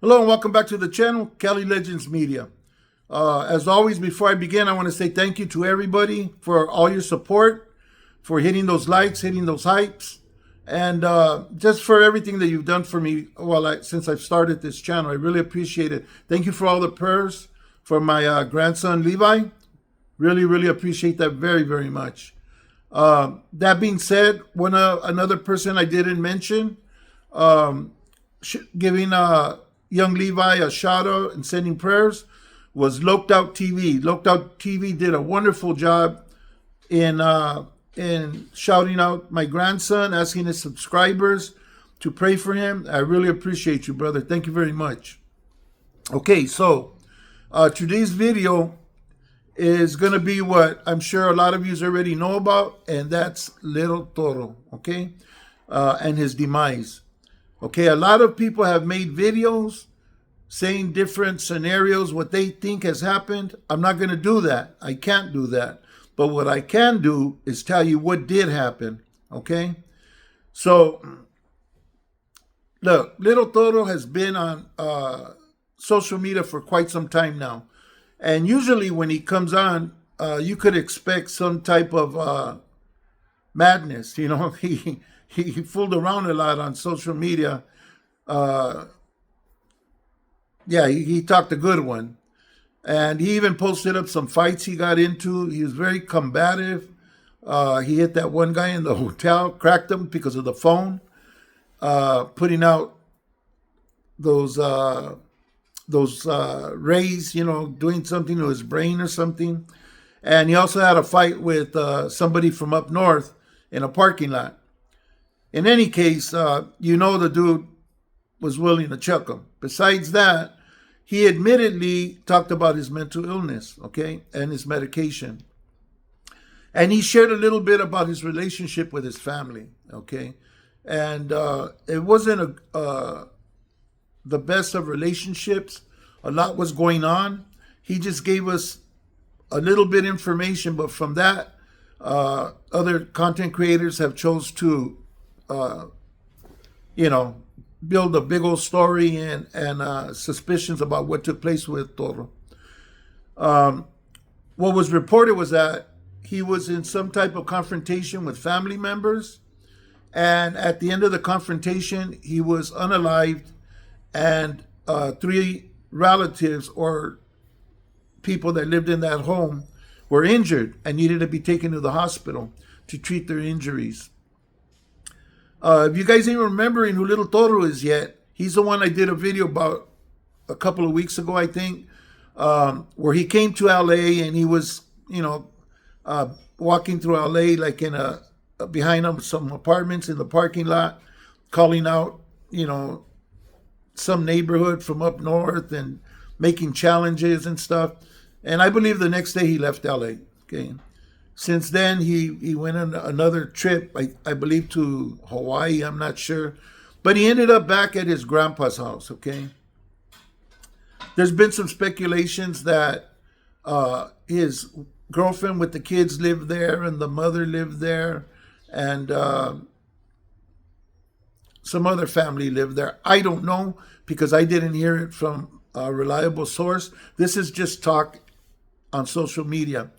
Hello and welcome back to the channel, Cali Legends Media. As always, before I begin, I want to say thank you to everybody for all your support, for hitting those likes, hitting those hypes, and just for everything that you've done for me since I've started this channel. I really appreciate it. Thank you for all the prayers for my grandson, Levi. Really, really appreciate that very, very much. That being said, another person I didn't mention, giving young Levi a shout out and sending prayers was Loped Out TV. Loped Out TV did a wonderful job in shouting out my grandson, asking his subscribers to pray for him. I really appreciate you, brother. Thank you very much. Okay, so today's video is going to be what I'm sure a lot of you already know about, and that's little Toro, okay, and his demise. Okay, a lot of people have made videos saying different scenarios, what they think has happened. I'm not going to do that. I can't do that. But what I can do is tell you what did happen, okay? So, look, little Toro has been on social media for quite some time now. And usually when he comes on, you could expect some type of madness. You know, he fooled around a lot on social media. He talked a good one. And he even posted up some fights he got into. He was very combative. He hit that one guy in the hotel, cracked him because of the phone, putting out those rays, you know, doing something to his brain or something. And he also had a fight with somebody from up north in a parking lot. In any case, the dude was willing to chuck him. Besides that, he admittedly talked about his mental illness, okay, and his medication. And he shared a little bit about his relationship with his family, okay. And it wasn't the best of relationships. A lot was going on. He just gave us a little bit information, but from that, other content creators have chose to build a big old story and suspicions about what took place with Toro. What was reported was that he was in some type of confrontation with family members, and at the end of the confrontation, he was unalived, and 3 relatives or people that lived in that home were injured and needed to be taken to the hospital to treat their injuries. If you guys ain't remembering who little Toro is yet, he's the one I did a video about a couple of weeks ago, I think, where he came to LA and he was, walking through LA like behind some apartments in the parking lot, calling out, some neighborhood from up north and making challenges and stuff. And I believe the next day he left LA. Okay. Since then, he went on another trip, I believe to Hawaii, I'm not sure. But he ended up back at his grandpa's house, okay? There's been some speculations that his girlfriend with the kids lived there and the mother lived there and some other family lived there. I don't know because I didn't hear it from a reliable source. This is just talk on social media.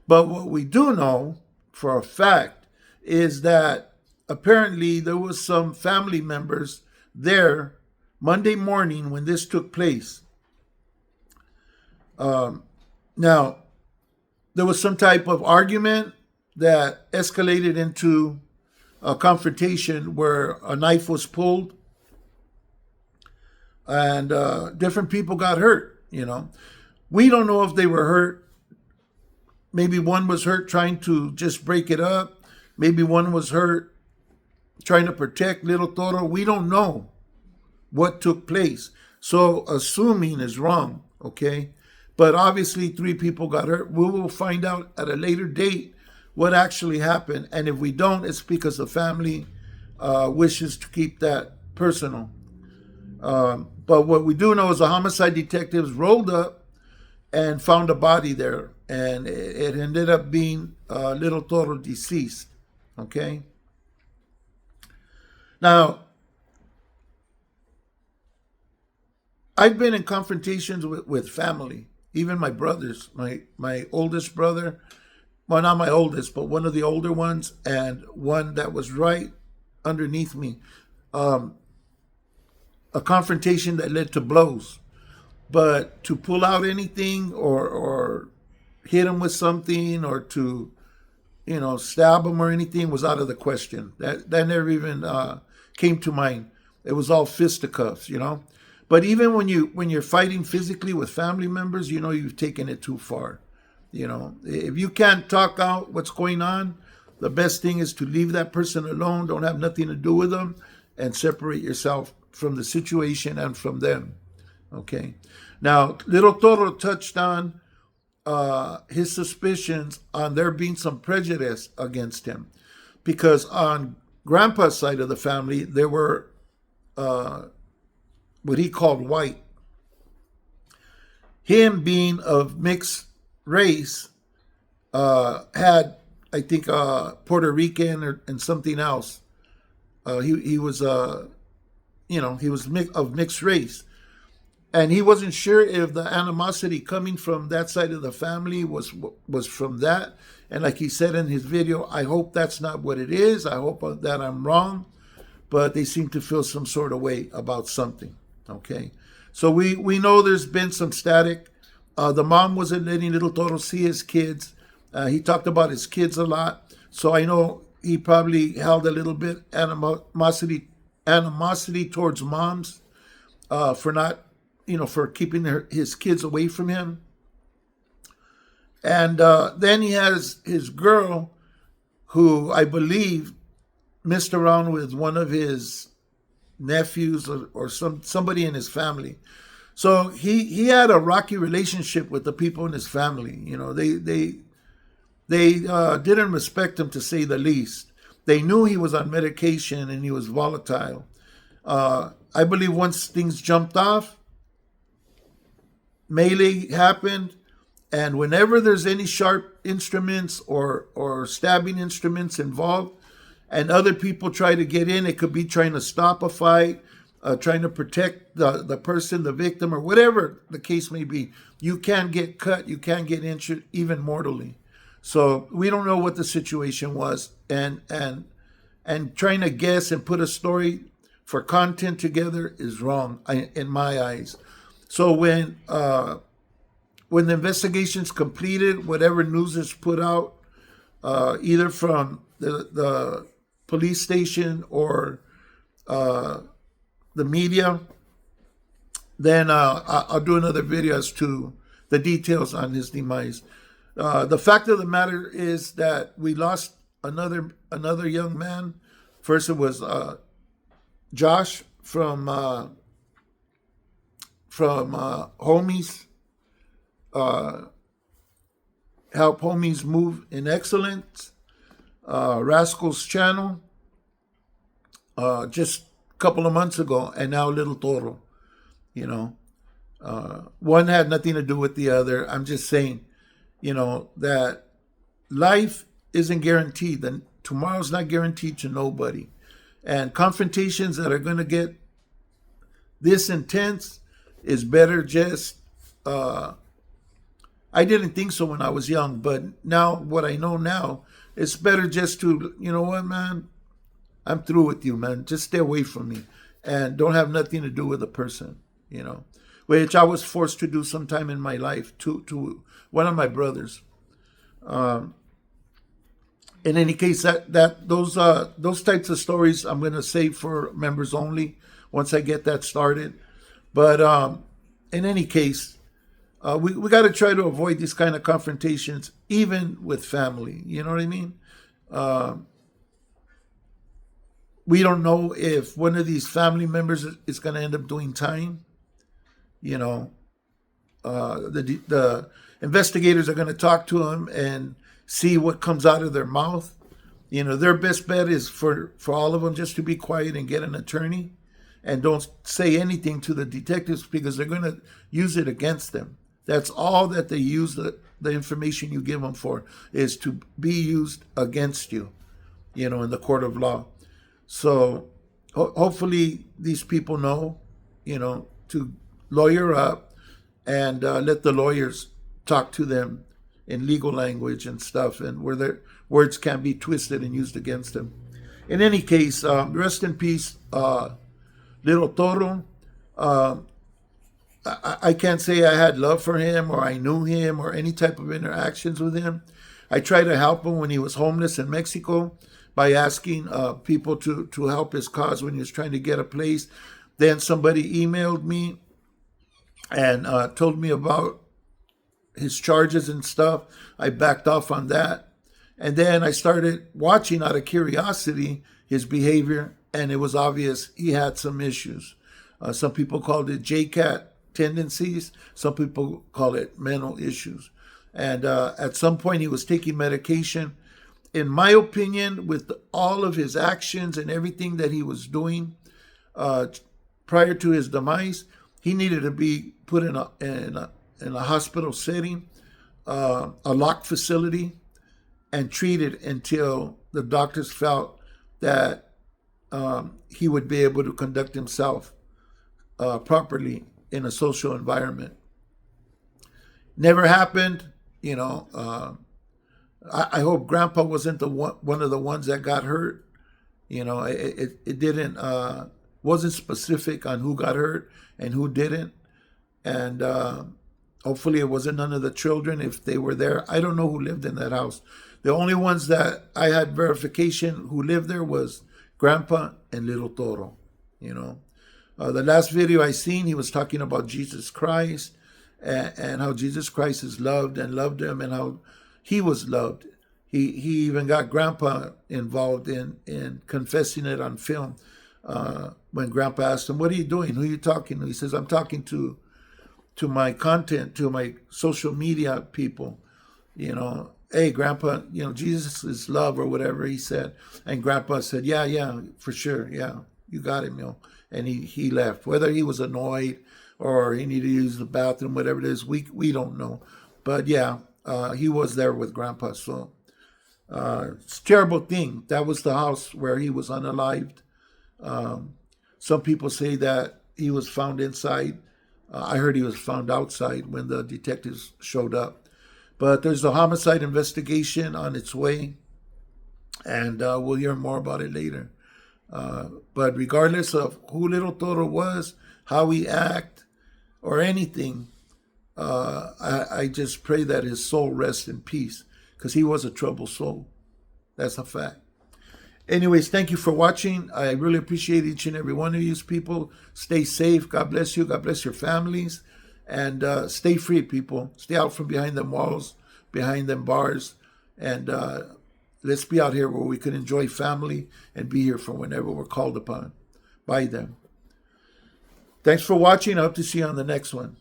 But what we do know for a fact is that apparently there was some family members there Monday morning when this took place. Now, there was some type of argument that escalated into a confrontation where a knife was pulled and different people got hurt, We don't know if they were hurt. Maybe one was hurt trying to just break it up. Maybe one was hurt trying to protect little Toro. We don't know what took place. So assuming is wrong, okay? But obviously 3 people got hurt. We will find out at a later date what actually happened. And if we don't, it's because the family wishes to keep that personal. But what we do know is the homicide detectives rolled up and found a body there. And it ended up being little Toro deceased, okay? Now, I've been in confrontations with family, even my brothers, my oldest brother, well, not my oldest, but one of the older ones, and one that was right underneath me. Um, a confrontation that led to blows. But to pull out anything or hit him with something or to stab him or anything was out of the question. That never even came to mind. It was all fisticuffs. But even when you're fighting physically with family members, you've taken it too far. If you can't talk out what's going on, the best thing is to leave that person alone. Don't have nothing to do with them, and separate yourself from the situation and from them. Okay. Now, little Toro touched on his suspicions on there being some prejudice against him, because on Grandpa's side of the family there were what he called white. Him being of mixed race, had, I think, Puerto Rican and something else. He was he was of mixed race. And he wasn't sure if the animosity coming from that side of the family was from that. And like he said in his video, I hope that's not what it is. I hope that I'm wrong. But they seem to feel some sort of way about something. Okay. So we know there's been some static. The mom wasn't letting little Toro see his kids. He talked about his kids a lot. So I know he probably held a little bit animosity towards moms for not, for keeping his kids away from him. And then he has his girl, who I believe messed around with one of his nephews or somebody in his family. So he had a rocky relationship with the people in his family. They didn't respect him, to say the least. They knew he was on medication and he was volatile. I believe once things jumped off, melee happened, and whenever there's any sharp instruments or stabbing instruments involved, and other people try to get in, it could be trying to stop a fight, trying to protect the person, the victim, or whatever the case may be. You can get cut, you can get injured, even mortally. So we don't know what the situation was, and trying to guess and put a story for content together is wrong in my eyes. So when the investigation's completed, whatever news is put out, either from the police station or the media, then I'll do another video as to the details on his demise. The fact of the matter is that we lost another young man. First, it was Josh from Homies. Help Homies Move in Excellence. Rascal's channel. Just a couple of months ago, and now Little Toro. One had nothing to do with the other. I'm just saying, that life isn't guaranteed. That tomorrow's not guaranteed to nobody. And confrontations that are going to get this intense is better just, I didn't think so when I was young, but now what I know now, it's better just to, you know what, man, I'm through with you, man. Just stay away from me and don't have nothing to do with the person, which I was forced to do sometime in my life to one of my brothers. In any case, those types of stories I'm going to save for members only once I get that started. But in any case, we got to try to avoid these kind of confrontations, even with family. You know what I mean? We don't know if one of these family members is going to end up doing time. The investigators are going to talk to him and see what comes out of their mouth. Their best bet is for all of them just to be quiet and get an attorney and don't say anything to the detectives, because they're going to use it against them. That's all that they use the information you give them for, is to be used against you, in the court of law. So hopefully these people know, to lawyer up and let the lawyers talk to them in legal language and stuff, and where their words can be twisted and used against them. In any case, rest in peace, little Toro. I can't say I had love for him or I knew him or any type of interactions with him. I tried to help him when he was homeless in Mexico by asking people to help his cause when he was trying to get a place. Then somebody emailed me and told me about his charges and stuff. I backed off on that. And then I started watching out of curiosity his behavior, and it was obvious he had some issues. Some people called it JCAT tendencies. Some people call it mental issues. And at some point he was taking medication. In my opinion, with all of his actions and everything that he was doing prior to his demise, he needed to be put in a hospital setting, a locked facility, and treated until the doctors felt that he would be able to conduct himself properly in a social environment. Never happened, you know. I hope Grandpa wasn't one of the ones that got hurt. You know, it didn't wasn't specific on who got hurt and who didn't, and hopefully it wasn't none of the children if they were there. I don't know who lived in that house. The only ones that I had verification who lived there was Grandpa and little Toro. You know, the last video I seen, he was talking about Jesus Christ and how Jesus Christ is loved and loved him and how he was loved. He even got Grandpa involved in confessing it on film. When Grandpa asked him, "What are you doing? Who are you talking to?" He says, "I'm talking to my content, to my social media people. You know, hey, Grandpa, you know, Jesus is love," or whatever he said. And Grandpa said, yeah, for sure. Yeah, you got him, you know. And he left. Whether he was annoyed or he needed to use the bathroom, whatever it is, we don't know. But yeah, he was there with Grandpa. So it's a terrible thing. That was the house where he was unalived. Some people say that he was found inside. I heard he was found outside when the detectives showed up. But there's a homicide investigation on its way, and we'll hear more about it later. But regardless of who little Toro was, how he act, or anything, I just pray that his soul rests in peace, because he was a troubled soul. That's a fact. Anyways, thank you for watching. I really appreciate each and every one of you people. Stay safe. God bless you. God bless your families. And stay free, people. Stay out from behind them walls, behind them bars. And let's be out here where we can enjoy family and be here for whenever we're called upon by them. Thanks for watching. I hope to see you on the next one.